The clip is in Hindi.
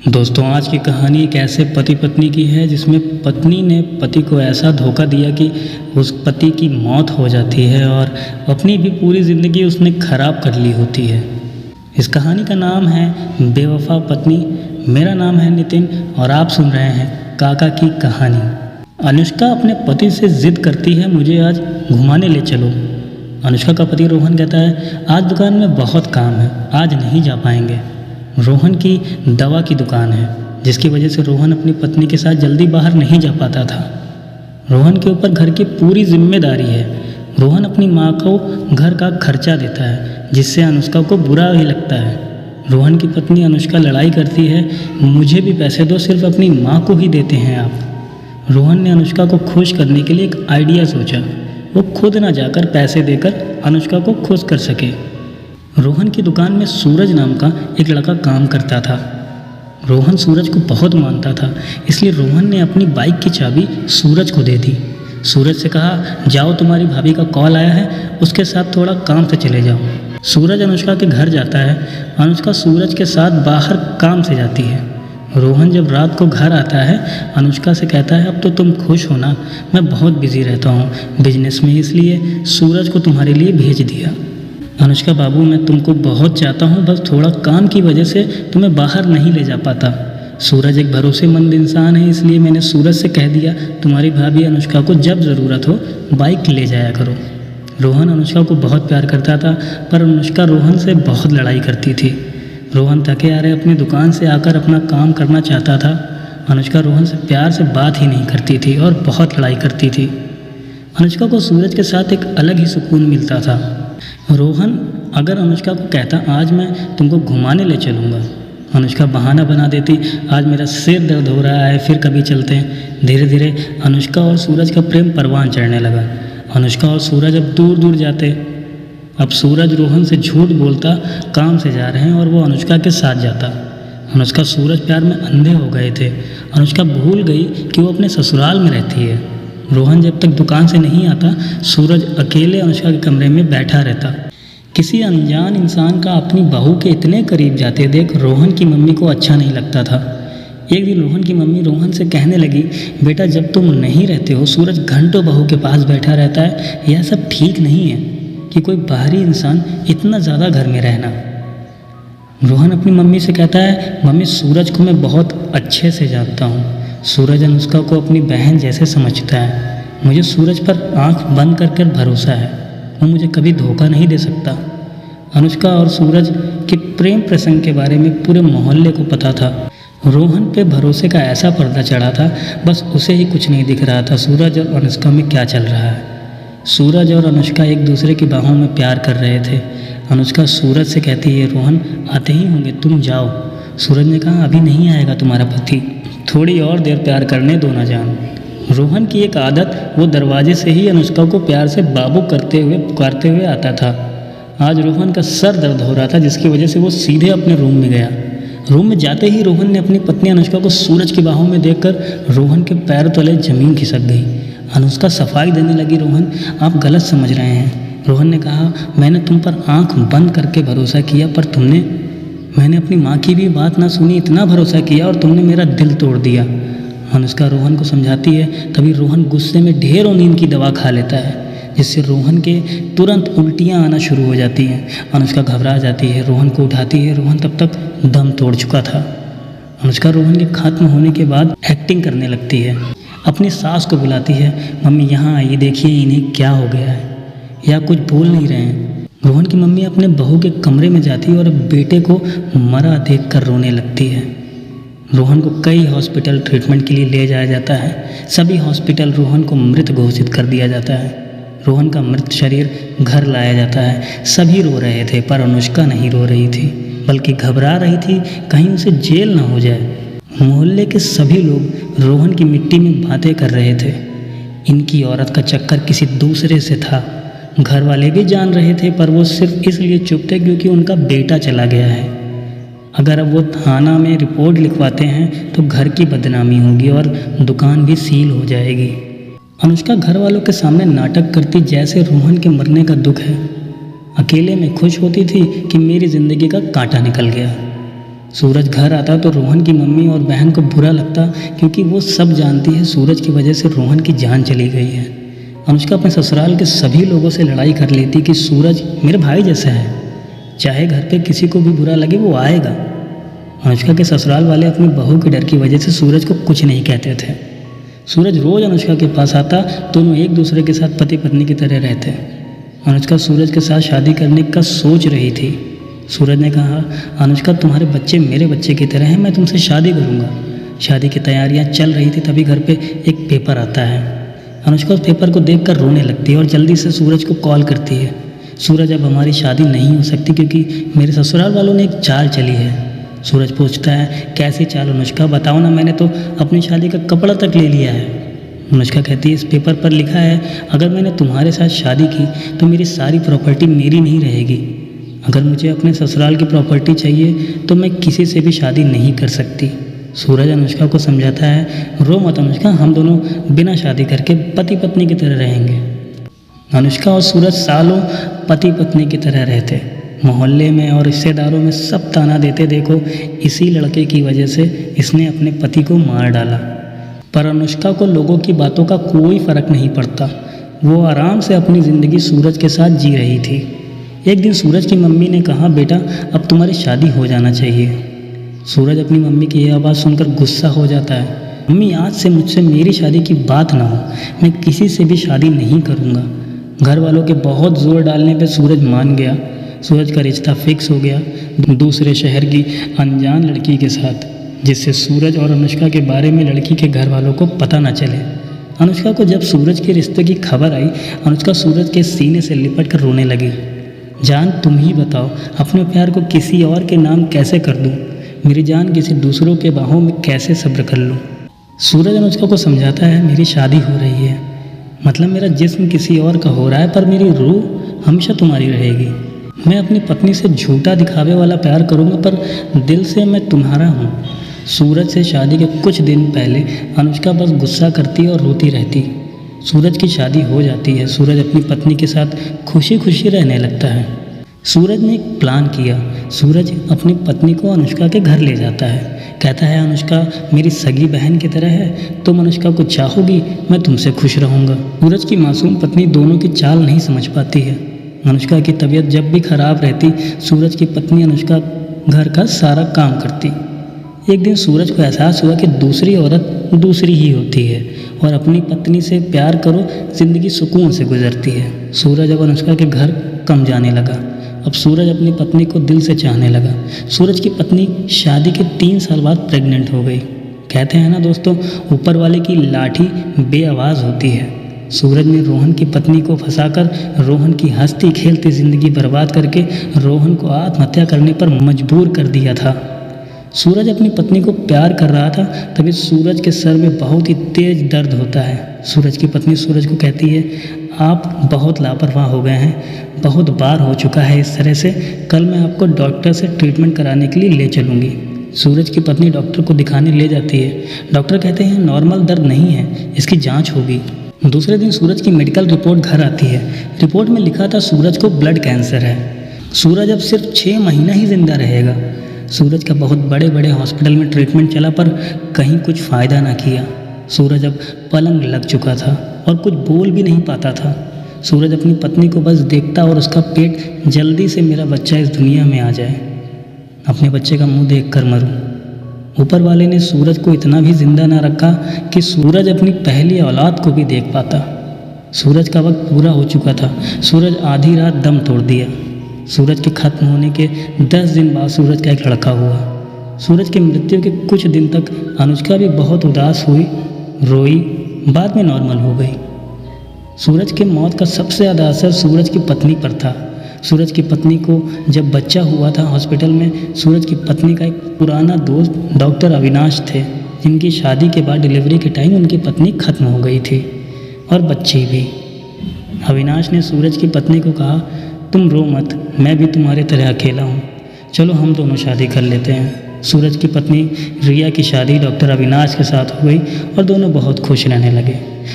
दोस्तों आज की कहानी एक ऐसे पति पत्नी की है जिसमें पत्नी ने पति को ऐसा धोखा दिया कि उस पति की मौत हो जाती है और अपनी भी पूरी ज़िंदगी उसने ख़राब कर ली होती है। इस कहानी का नाम है बेवफा पत्नी। मेरा नाम है नितिन और आप सुन रहे हैं काका की कहानी। अनुष्का अपने पति से ज़िद करती है, मुझे आज घुमाने ले चलो। अनुष्का का पति रोहन कहता है, आज दुकान में बहुत काम है, आज नहीं जा पाएंगे। रोहन की दवा की दुकान है जिसकी वजह से रोहन अपनी पत्नी के साथ जल्दी बाहर नहीं जा पाता था। रोहन के ऊपर घर की पूरी जिम्मेदारी है। रोहन अपनी माँ को घर का खर्चा देता है जिससे अनुष्का को बुरा ही लगता है। रोहन की पत्नी अनुष्का लड़ाई करती है, मुझे भी पैसे दो, सिर्फ अपनी माँ को ही देते हैं आप। रोहन ने अनुष्का को खुश करने के लिए एक आइडिया सोचा, वो खुद ना जाकर पैसे देकर अनुष्का को खुश कर सके। रोहन की दुकान में सूरज नाम का एक लड़का काम करता था। रोहन सूरज को बहुत मानता था, इसलिए रोहन ने अपनी बाइक की चाबी सूरज को दे दी। सूरज से कहा, जाओ तुम्हारी भाभी का कॉल आया है, उसके साथ थोड़ा काम से चले जाओ। सूरज अनुष्का के घर जाता है। अनुष्का सूरज के साथ बाहर काम से जाती है। रोहन जब रात को घर आता है अनुष्का से कहता है, अब तो तुम खुश हो ना, मैं बहुत बिजी रहता हूँ बिजनेस में, इसलिए सूरज को तुम्हारे लिए भेज दिया। अनुष्का बाबू, मैं तुमको बहुत चाहता हूँ, बस थोड़ा काम की वजह से तुम्हें बाहर नहीं ले जा पाता। सूरज एक भरोसेमंद इंसान है, इसलिए मैंने सूरज से कह दिया तुम्हारी भाभी अनुष्का को जब ज़रूरत हो बाइक ले जाया करो। रोहन अनुष्का को बहुत प्यार करता था, पर अनुष्का रोहन से बहुत लड़ाई करती थी। रोहन थके आ रहे अपनी दुकान से आकर अपना काम करना चाहता था। अनुष्का रोहन से प्यार से बात ही नहीं करती थी और बहुत लड़ाई करती थी। अनुष्का को सूरज के साथ एक अलग ही सुकून मिलता था। रोहन अगर अनुष्का को कहता, आज मैं तुमको घुमाने ले चलूँगा, अनुष्का बहाना बना देती, आज मेरा सिर दर्द हो रहा है, फिर कभी चलते हैं। धीरे धीरे अनुष्का और सूरज का प्रेम परवान चढ़ने लगा। अनुष्का और सूरज अब दूर दूर जाते। अब सूरज रोहन से झूठ बोलता काम से जा रहे हैं और वो अनुष्का के साथ जाता। अनुष्का सूरज प्यार में अंधे हो गए थे। अनुष्का भूल गई कि वो अपने ससुराल में रहती है। रोहन जब तक दुकान से नहीं आता सूरज अकेले अनुष्का के कमरे में बैठा रहता। किसी अनजान इंसान का अपनी बहू के इतने करीब जाते देख रोहन की मम्मी को अच्छा नहीं लगता था। एक दिन रोहन की मम्मी रोहन से कहने लगी, बेटा जब तुम नहीं रहते हो सूरज घंटों बहू के पास बैठा रहता है, यह सब ठीक नहीं है कि कोई बाहरी इंसान इतना ज़्यादा घर में रहना। रोहन अपनी मम्मी से कहता है, मम्मी सूरज को मैं बहुत अच्छे से जानता हूँ। सूरज अनुष्का को अपनी बहन जैसे समझता है। मुझे सूरज पर आंख बंद कर भरोसा है, वो मुझे कभी धोखा नहीं दे सकता। अनुष्का और सूरज के प्रेम प्रसंग के बारे में पूरे मोहल्ले को पता था। रोहन पे भरोसे का ऐसा पर्दा चढ़ा था, बस उसे ही कुछ नहीं दिख रहा था सूरज और अनुष्का में क्या चल रहा है। सूरज और अनुष्का एक दूसरे की बाहों में प्यार कर रहे थे। अनुष्का सूरज से कहती है, रोहन आते ही होंगे, तुम जाओ। सूरज ने कहा, अभी नहीं आएगा तुम्हारा पति, थोड़ी और देर प्यार करने दो ना जान। रोहन की एक आदत, वो दरवाजे से ही अनुष्का को प्यार से बाबू करते हुए पुकारते हुए आता था। आज रोहन का सर दर्द हो रहा था जिसकी वजह से वो सीधे अपने रूम में गया। रूम में जाते ही रोहन ने अपनी पत्नी अनुष्का को सूरज की बाहों में देखकर रोहन के पैर तले जमीन खिसक गई। अनुष्का सफाई देने लगी, रोहन आप गलत समझ रहे हैं। रोहन ने कहा, मैंने तुम पर आंख बंद करके भरोसा किया, पर मैंने अपनी माँ की भी बात ना सुनी, इतना भरोसा किया और तुमने मेरा दिल तोड़ दिया। अनुष्का रोहन को समझाती है, तभी रोहन गुस्से में ढेरों नींद की दवा खा लेता है जिससे रोहन के तुरंत उल्टियाँ आना शुरू हो जाती हैं। अनुष्का घबरा जाती है, रोहन को उठाती है। रोहन तब तक दम तोड़ चुका था। अनुष्का रोहन के खत्म होने के बाद एक्टिंग करने लगती है। अपनी सास को बुलाती है, मम्मी यहाँ आइए, देखिए इन्हें क्या हो गया है, या कुछ बोल नहीं रहे हैं। रोहन की मम्मी अपने बहू के कमरे में जाती है और बेटे को मरा देखकर रोने लगती है। रोहन को कई हॉस्पिटल ट्रीटमेंट के लिए ले जाया जाता है। सभी हॉस्पिटल रोहन को मृत घोषित कर दिया जाता है। रोहन का मृत शरीर घर लाया जाता है। सभी रो रहे थे, पर अनुष्का नहीं रो रही थी, बल्कि घबरा रही थी कहीं उसे जेल ना हो जाए। मोहल्ले के सभी लोग रोहन की मिट्टी में बातें कर रहे थे। इनकी औरत का चक्कर किसी दूसरे से था। घर वाले भी जान रहे थे, पर वो सिर्फ इसलिए चुप थे क्योंकि उनका बेटा चला गया है। अगर अब वो थाना में रिपोर्ट लिखवाते हैं तो घर की बदनामी होगी और दुकान भी सील हो जाएगी। अनुष्का घर वालों के सामने नाटक करती जैसे रोहन के मरने का दुख है। अकेले में खुश होती थी कि मेरी ज़िंदगी का कांटा निकल गया। सूरज घर आता तो रोहन की मम्मी और बहन को बुरा लगता, क्योंकि वो सब जानती है सूरज की वजह से रोहन की जान चली गई है। अनुष्का अपने ससुराल के सभी लोगों से लड़ाई कर लेती कि सूरज मेरे भाई जैसा है, चाहे घर पे किसी को भी बुरा लगे वो आएगा। अनुष्का के ससुराल वाले अपनी बहू के डर की वजह से सूरज को कुछ नहीं कहते थे। सूरज रोज़ अनुष्का के पास आता, दोनों एक दूसरे के साथ पति पत्नी की तरह रहते। अनुष्का सूरज के साथ शादी करने का सोच रही थी। सूरज ने कहा, अनुष्का तुम्हारे बच्चे मेरे बच्चे की तरह हैं, मैं तुमसे शादी करूँगा। शादी की तैयारियाँ चल रही थी, तभी घर पे एक पेपर आता है। अनुष्का उस पेपर को देखकर रोने लगती है और जल्दी से सूरज को कॉल करती है। सूरज, अब हमारी शादी नहीं हो सकती क्योंकि मेरे ससुराल वालों ने एक चाल चली है। सूरज पूछता है, कैसी चाल अनुष्का, बताओ ना, मैंने तो अपनी शादी का कपड़ा तक ले लिया है। अनुष्का कहती है, इस पेपर पर लिखा है अगर मैंने तुम्हारे साथ शादी की तो मेरी सारी प्रॉपर्टी मेरी नहीं रहेगी। अगर मुझे अपने ससुराल की प्रॉपर्टी चाहिए तो मैं किसी से भी शादी नहीं कर सकती। सूरज अनुष्का को समझाता है, रो मत अनुष्का, हम दोनों बिना शादी करके पति पत्नी की तरह रहेंगे। अनुष्का और सूरज सालों पति पत्नी की तरह रहते। मोहल्ले में और रिश्तेदारों में सब ताना देते, देखो इसी लड़के की वजह से इसने अपने पति को मार डाला। पर अनुष्का को लोगों की बातों का कोई फ़र्क नहीं पड़ता। वो आराम से अपनी ज़िंदगी सूरज के साथ जी रही थी। एक दिन सूरज की मम्मी ने कहा, बेटा अब तुम्हारी शादी हो जाना चाहिए। सूरज अपनी मम्मी की यह आवाज़ सुनकर गुस्सा हो जाता है। मम्मी, आज से मुझसे मेरी शादी की बात ना हो, मैं किसी से भी शादी नहीं करूँगा। घर वालों के बहुत ज़ोर डालने पर सूरज मान गया। सूरज का रिश्ता फिक्स हो गया दूसरे शहर की अनजान लड़की के साथ, जिससे सूरज और अनुष्का के बारे में लड़की के घर वालों को पता न चले। अनुष्का को जब सूरज के रिश्ते की खबर आई, अनुष्का सूरज के सीने से लिपट कर रोने लगी। जान, तुम ही बताओ, अपने प्यार को किसी और के नाम कैसे कर दूं? मेरी जान किसी दूसरों के बाहों में कैसे सब्र कर लूं? सूरज अनुष्का को समझाता है, मेरी शादी हो रही है, मतलब मेरा जिस्म किसी और का हो रहा है, पर मेरी रूह हमेशा तुम्हारी रहेगी। मैं अपनी पत्नी से झूठा दिखावे वाला प्यार करूँगा, पर दिल से मैं तुम्हारा हूँ। सूरज से शादी के कुछ दिन पहले अनुष्का बस गुस्सा करती और रोती रहती। सूरज की शादी हो जाती है। सूरज अपनी पत्नी के साथ खुशी खुशी रहने लगता है। सूरज ने एक प्लान किया। सूरज अपनी पत्नी को अनुष्का के घर ले जाता है। कहता है, अनुष्का मेरी सगी बहन की तरह है, तुम अनुष्का को चाहोगी, मैं तुमसे खुश रहूँगा। सूरज की मासूम पत्नी दोनों की चाल नहीं समझ पाती है। अनुष्का की तबीयत जब भी खराब रहती, सूरज की पत्नी अनुष्का घर का सारा काम करती। एक दिन सूरज को एहसास हुआ कि दूसरी औरत दूसरी ही होती है और अपनी पत्नी से प्यार करो, ज़िंदगी सुकून से गुजरती है। सूरज अब अनुष्का के घर कम जाने लगा। अब सूरज अपनी पत्नी को दिल से चाहने लगा। सूरज की पत्नी शादी के 3 साल बाद प्रेग्नेंट हो गई। कहते हैं ना दोस्तों, ऊपर वाले की लाठी बेआवाज़ होती है। सूरज ने रोहन की पत्नी को फंसाकर रोहन की हंसती खेलती ज़िंदगी बर्बाद करके रोहन को आत्महत्या करने पर मजबूर कर दिया था। सूरज अपनी पत्नी को प्यार कर रहा था, तभी सूरज के सर में बहुत ही तेज दर्द होता है। सूरज की पत्नी सूरज को कहती है, आप बहुत लापरवाह हो गए हैं, बहुत बार हो चुका है इस तरह से, कल मैं आपको डॉक्टर से ट्रीटमेंट कराने के लिए ले चलूँगी। सूरज की पत्नी डॉक्टर को दिखाने ले जाती है। डॉक्टर कहते हैं, नॉर्मल दर्द नहीं है, इसकी जाँच होगी। दूसरे दिन सूरज की मेडिकल रिपोर्ट घर आती है। रिपोर्ट में लिखा था सूरज को ब्लड कैंसर है। सूरज अब सिर्फ 6 महीना ही जिंदा रहेगा। सूरज का बहुत बड़े बड़े हॉस्पिटल में ट्रीटमेंट चला, पर कहीं कुछ फ़ायदा ना किया। सूरज अब पलंग लग चुका था और कुछ बोल भी नहीं पाता था। सूरज अपनी पत्नी को बस देखता और उसका पेट, जल्दी से मेरा बच्चा इस दुनिया में आ जाए, अपने बच्चे का मुंह देख कर मरूँ। ऊपर वाले ने सूरज को इतना भी जिंदा ना रखा कि सूरज अपनी पहली औलाद को भी देख पाता। सूरज का वक्त पूरा हो चुका था। सूरज आधी रात दम तोड़ दिया। सूरज के खत्म होने के 10 दिन बाद सूरज का एक लड़का हुआ। सूरज की मृत्यु के कुछ दिन तक अनुष्का भी बहुत उदास हुई, रोई, बाद में नॉर्मल हो गई। सूरज की मौत का सबसे ज़्यादा असर सूरज की पत्नी पर था। सूरज की पत्नी को जब बच्चा हुआ था हॉस्पिटल में, सूरज की पत्नी का एक पुराना दोस्त डॉक्टर अविनाश थे, जिनकी शादी के बाद डिलीवरी के टाइम उनकी पत्नी खत्म हो गई थी और बच्चे भी। अविनाश ने सूरज की पत्नी को कहा, तुम रो मत, मैं भी तुम्हारे तरह अकेला हूँ, चलो हम दोनों शादी कर लेते हैं। सूरज की पत्नी रिया की शादी डॉक्टर अविनाश के साथ हो गई और दोनों बहुत खुश रहने लगे।